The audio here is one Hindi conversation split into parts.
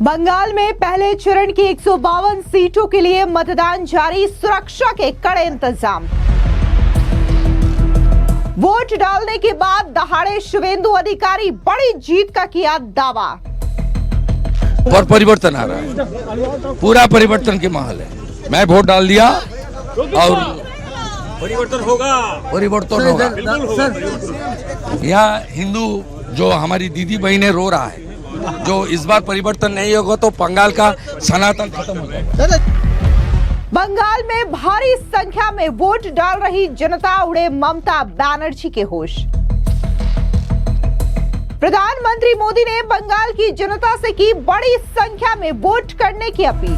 बंगाल में पहले चरण की 152 सीटों के लिए मतदान जारी, सुरक्षा के कड़े इंतजाम। वोट डालने के बाद दहाड़े शुवेंदु अधिकारी बड़ी जीत का किया दावा। और परिवर्तन आ रहा है, पूरा परिवर्तन के माहौल है। मैं वोट डाल दिया और परिवर्तन होगा। यहाँ हिंदू जो हमारी दीदी बहनें रो रहा है, जो इस बार परिवर्तन नहीं होगा तो बंगाल का सनातन खत्म हो जाएगा। बंगाल में भारी संख्या में वोट डाल रही जनता उड़े ममता बनर्जी के होश। प्रधानमंत्री मोदी ने बंगाल की जनता से की बड़ी संख्या में वोट करने की अपील।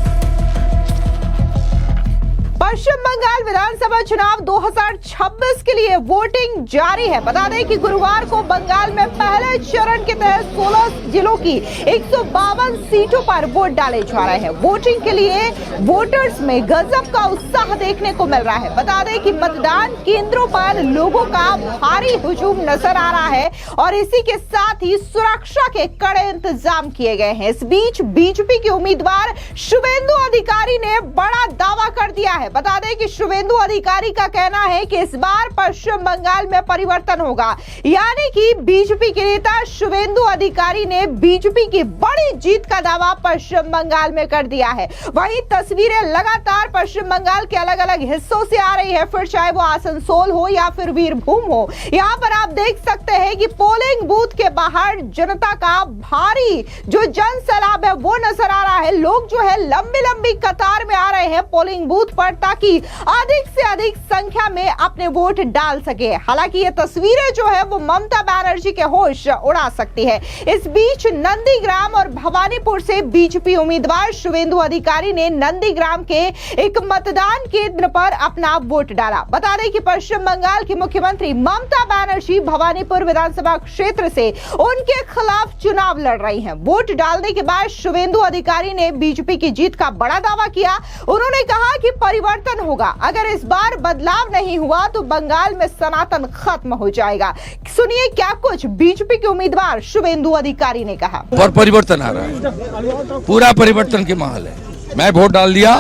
पश्चिम बंगाल विधानसभा चुनाव 2026 के लिए वोटिंग जारी है। बता दें कि गुरुवार को बंगाल में पहले चरण के तहत 16 जिलों की 152 सीटों पर वोट डाले जा रहे हैं। वोटिंग के लिए वोटर्स में गजब का उत्साह देखने को मिल रहा है। बता दें कि मतदान केंद्रों पर लोगों का भारी हुजूम नजर आ रहा है और इसी के साथ ही सुरक्षा के कड़े इंतजाम किए गए हैं। इस बीच बीजेपी के उम्मीदवार शुवेंदु अधिकारी ने बड़ा दावा कर दिया है। बता दें कि शुवेंदु अधिकारी का कहना है कि इस बार पश्चिम बंगाल में परिवर्तन होगा, यानी कि बीजेपी के नेता शुवेंदु अधिकारी ने बीजेपी की बड़ी जीत का दावा पश्चिम बंगाल में कर दिया है। वहीं तस्वीरें लगातार पश्चिम बंगाल के अलग अलग हिस्सों से आ रही है, फिर चाहे वो आसनसोल हो या फिर वीरभूम हो। यहाँ पर आप देख सकते हैं कि पोलिंग बूथ के बाहर जनता का भारी जो जन सैलाब है वो नजर आ रहा है। लोग जो है लंबी लंबी कतार में आ रहे हैं पोलिंग बूथ पर ताकि अधिक से अधिक संख्या में अपने वोट डाल सके। हालांकि ये तस्वीरें जो है वो ममता बनर्जी के होश उड़ा सकती है। इस बीच नंदीग्राम और भवानीपुर से बीजेपी उम्मीदवार शुवेंदु अधिकारी ने नंदीग्राम के एक मतदान केंद्र पर अपना वोट डाला। बता दें कि पश्चिम बंगाल की मुख्यमंत्री ममता बनर्जी भवानीपुर विधानसभा क्षेत्र से उनके खिलाफ चुनाव लड़ रही हैं। वोट डालने के बाद शुवेंदु अधिकारी ने बीजेपी की जीत का बड़ा दावा किया। उन्होंने कहा कि परिवर्तन होगा, अगर इस बार बदलाव नहीं हुआ तो बंगाल में सनातन खत्म हो जाएगा। सुनिए क्या कुछ बीजेपी के उम्मीदवार शुवेंदु अधिकारी ने कहा। और परिवर्तन आ रहा है, पूरा परिवर्तन के माहौल है। मैं वोट डाल दिया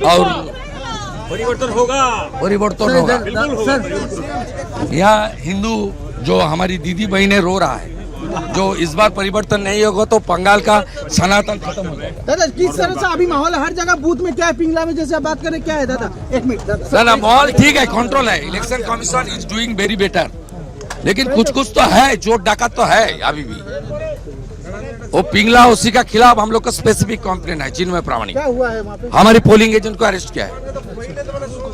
और परिवर्तन होगा। यहाँ हिंदू जो हमारी दीदी बहनें रो रहा है, जो इस बार परिवर्तन नहीं होगा तो बंगाल का सनातन खत्म हो जाएगा। दादा किस तरह से अभी माहौल हर जगह बूथ में क्या है, पिंगला में जैसे आप बात करें क्या है दादा? एक मिनट दादा, माहौल ठीक है, कंट्रोल है। Election commission is doing very better, लेकिन कुछ कुछ तो है, चोट डाकत तो है अभी भी। वो पिंगला उसी का खिलाफ हम लोग का स्पेसिफिक कंप्लेंट है। चिन्मय प्रामाणिक क्या हुआ है वहाँ पे? हमारे पोलिंग एजेंट को अरेस्ट किया है,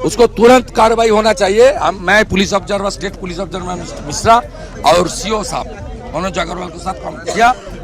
उसको तुरंत कार्रवाई होना चाहिए। मैं police observer, state police observer Mishra और सीओ साहब मनोज अग्रवाल के साथ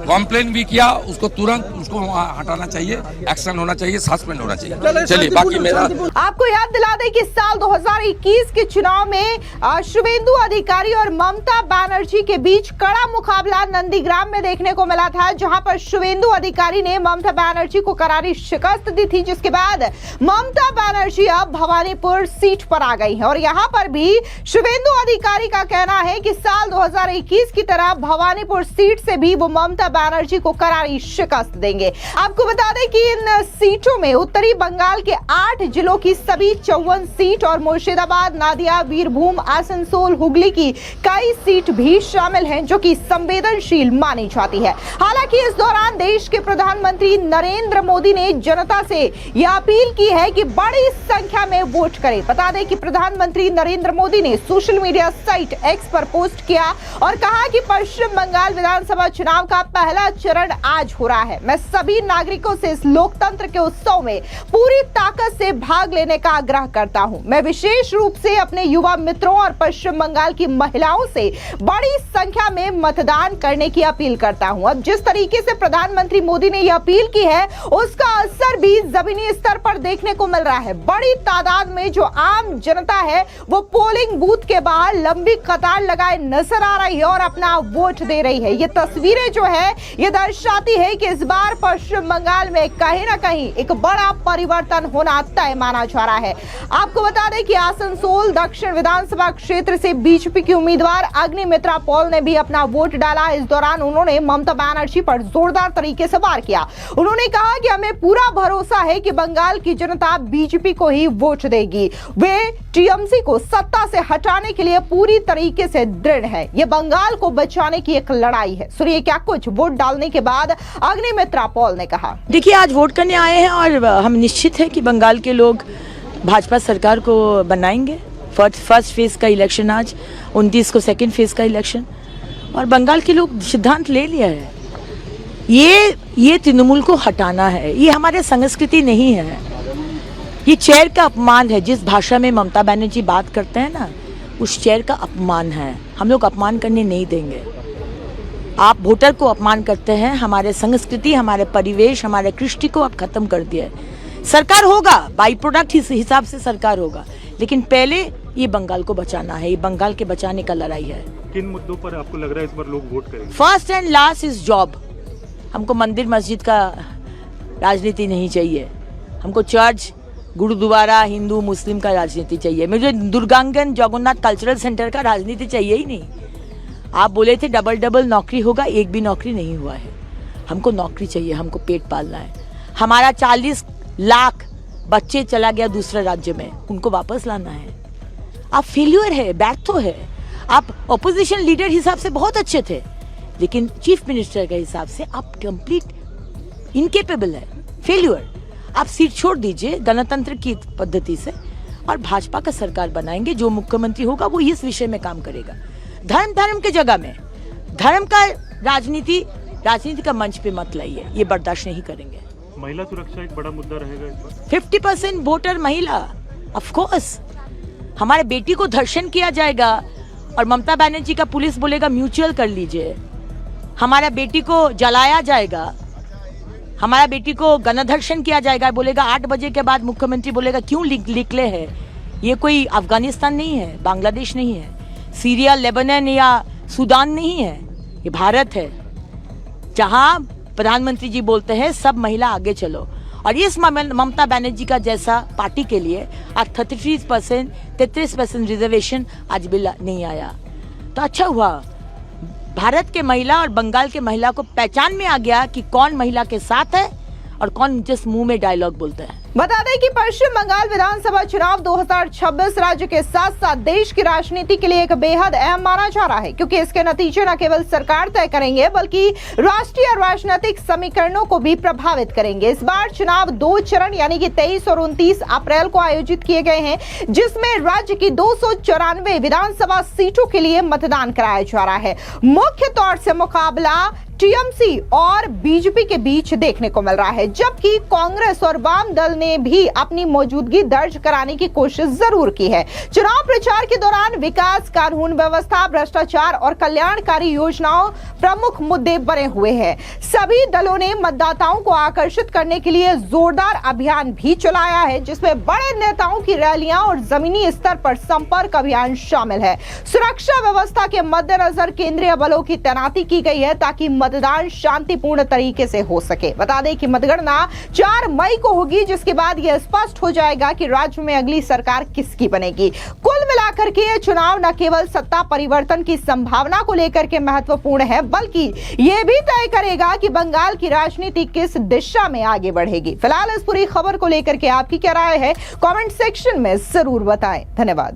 कंप्लेन भी किया। उसको तुरंत उसको हटाना चाहिए, एक्शन होना चाहिए, सस्पेंड होना चाहिए। चलिए बाकी मेरा आपको याद दिला दें कि साल 2021 के चुनाव में शुवेंदु अधिकारी और ममता बनर्जी के बीच कड़ा मुकाबला नंदीग्राम में देखने को मिला था, जहां पर शुवेंदु अधिकारी ने ममता बनर्जी को करारी शिकस्त दी थी, जिसके बाद ममता बनर्जी अब भवानीपुर सीट पर आ गई है। और यहां पर भी शुवेंदु अधिकारी का कहना है कि साल 2021 की तरह भवानीपुर सीट से भी वो ममता बनर्जी को करारी शिकस्त देंगे। आपको बता दें कि इन सीटों में उत्तरी बंगाल के 8 जिलों की सभी 54 सीट और मुर्शिदाबाद, नादिया, वीरभूम, आसनसोल, हुगली की कई सीट भी शामिल हैं, जो कि संवेदनशील मानी जाती है। हालांकि इस दौरान देश के प्रधानमंत्री नरेंद्र मोदी ने जनता से यह अपील की है कि बड़ी संख्या में वोट करें। बता दें कि प्रधानमंत्री नरेंद्र मोदी ने सोशल मीडिया साइट एक्स पर पोस्ट किया और कहा कि पश्चिम बंगाल विधानसभा चुनाव का पहला चरण आज हो रहा है। मैं सभी नागरिकों से इस लोकतंत्र के उत्सव में पूरी ताकत से भाग लेने का आग्रह करता हूं। मैं विशेष रूप से अपने युवा मित्रों और पश्चिम बंगाल की महिलाओं से बड़ी संख्या में मतदान करने की अपील करता हूं। अब जिस तरीके से प्रधानमंत्री मोदी ने यह अपील की है, उसका असर भी जमीनी स्तर पर देखने को मिल रहा है। बड़ी तादाद में जो आम जनता है वो पोलिंग बूथ के बाहर लंबी कतार लगाए नजर आ रही है और अपना वोट वोट दे रही है। ये तस्वीरें जो है ये दर्शाती है कि इस बार पश्चिम बंगाल में कहीं ना कहीं एक बड़ा परिवर्तन होना तय माना जा रहा है। आपको बता दें कि आसनसोल दक्षिण विधानसभा क्षेत्र से बीजेपी की उम्मीदवार अग्निमित्रा पॉल ने भी अपना वोट डाला। इस दौरान उन्होंने ममता बनर्जी पर जोरदार तरीके से वार किया। उन्होंने कहा कि हमें पूरा भरोसा है कि बंगाल की जनता बीजेपी को ही वोट देगी। वे टीएमसी को सत्ता से हटाने के लिए पूरी तरीके से दृढ़ है। ये बंगाल को बचाने की एक लड़ाई है। सुनिए क्या कुछ वोट डालने के बाद अग्निमित्रा पॉल ने कहा। देखिए, आज वोट करने आए हैं और हम निश्चित है कि बंगाल के लोग भाजपा सरकार को बनाएंगे। फर्स्ट फेज का इलेक्शन आज, 29 को सेकंड फेज का इलेक्शन, और बंगाल के लोग सिद्धांत ले लिया है। ये तृणमूल को हटाना है। ये हमारे संस्कृति नहीं है। ये चेयर का अपमान है। जिस भाषा में ममता बनर्जी बात करते हैं ना, उस चेयर का अपमान है। हम लोग अपमान करने नहीं देंगे। आप वोटर को अपमान करते हैं। हमारे संस्कृति, हमारे परिवेश, हमारे कृष्टि को आप खत्म कर दिया है। सरकार होगा, बाई प्रोडक्ट हिसाब से सरकार होगा, लेकिन पहले ये बंगाल को बचाना है। ये बंगाल के बचाने का लड़ाई है। किन मुद्दों पर आपको लग रहा है इस बार लोग वोट करेंगे? First and last is job. हमको मंदिर मस्जिद का राजनीति नहीं चाहिए। हमको चर्च, गुरुद्वारा, हिंदू मुस्लिम का राजनीति चाहिए। मुझे दुर्गांगन जगन्नाथ कल्चरल सेंटर का राजनीति चाहिए ही नहीं। आप बोले थे डबल नौकरी होगा, एक भी नौकरी नहीं हुआ है। हमको नौकरी चाहिए, हमको पेट पालना है। हमारा 40 लाख बच्चे चला गया दूसरे राज्य में, उनको वापस लाना है। आप फेल्यूर है, व्यर्थ है। आप ऑपोजिशन लीडर हिसाब से बहुत अच्छे थे, लेकिन चीफ मिनिस्टर के हिसाब से आप कंप्लीट इनकेपेबल है, फेल्यूर। आप सीट छोड़ दीजिए गणतंत्र की पद्धति से और भाजपा का सरकार बनाएंगे। जो मुख्यमंत्री होगा वो इस विषय में काम करेगा। धर्म के जगह में धर्म का राजनीति का मंच पे मत लाइए, ये बर्दाश्त नहीं करेंगे। महिला सुरक्षा एक बड़ा मुद्दा रहेगा इस बार। 50% वोटर महिला, ऑफ कोर्स। हमारे बेटी को धर्षण किया जाएगा और ममता बनर्जी का पुलिस बोलेगा म्यूचुअल कर लीजिए। हमारा बेटी को जलाया जाएगा, हमारा बेटी को गणधर्षण किया जाएगा। बोलेगा 8 बजे के बाद, मुख्यमंत्री बोलेगा क्यों निकले हैं। ये कोई अफगानिस्तान नहीं है, बांग्लादेश नहीं है, सीरिया, लेबनान या सूडान नहीं है, ये भारत है, जहां प्रधानमंत्री जी बोलते हैं सब महिला आगे चलो। और इस ममता बनर्जी का जैसा पार्टी के लिए आज 33% रिजर्वेशन आज बिल नहीं आया, तो अच्छा हुआ। भारत के महिला और बंगाल के महिला को पहचान में आ गया कि कौन महिला के साथ है और कौन जिस मुंह में डायलॉग बोलते हैं। बता दें कि पश्चिम बंगाल विधानसभा चुनाव 2026 राज्य के साथ साथ देश की राजनीति के लिए एक बेहद अहम माना जा रहा है, क्योंकि इसके नतीजे न केवल सरकार तय करेंगे बल्कि राष्ट्रीय राजनीतिक समीकरणों को भी प्रभावित करेंगे। इस बार चुनाव 2 चरण यानी कि 23 और 29 अप्रैल को आयोजित किए गए हैं, जिसमें राज्य की 294 विधानसभा सीटों के लिए मतदान कराया जा रहा है। मुख्य तौर से मुकाबला टीएमसी और बीजेपी के बीच देखने को मिल रहा है, जबकि कांग्रेस और वाम दल ने भी अपनी मौजूदगी दर्ज कराने की कोशिश जरूर की है। चुनाव प्रचार के दौरान विकास, कानून व्यवस्था, भ्रष्टाचार और कल्याणकारी योजनाओं प्रमुख मुद्दे बने हुए हैं। सभी दलों ने मतदाताओं को आकर्षित करने के लिए जोरदार अभियान भी चलाया है, जिसमें बड़े नेताओं की रैलियां और जमीनी स्तर पर संपर्क अभियान शामिल है। सुरक्षा व्यवस्था के मद्देनजर केंद्रीय बलों की तैनाती की गई है ताकि मतदान शांतिपूर्ण तरीके से हो सके। बता दें कि मतगणना 4 मई को होगी, जिसके बाद यह स्पष्ट हो जाएगा कि राज्य में अगली सरकार किसकी बनेगी। कुल मिलाकर के यह चुनाव न केवल सत्ता परिवर्तन की संभावना को लेकर के महत्वपूर्ण है, बल्कि यह भी तय करेगा कि बंगाल की राजनीति किस दिशा में आगे बढ़ेगी। फिलहाल इस पूरी खबर को लेकर के आपकी क्या राय है, कमेंट सेक्शन में जरूर बताएं। धन्यवाद।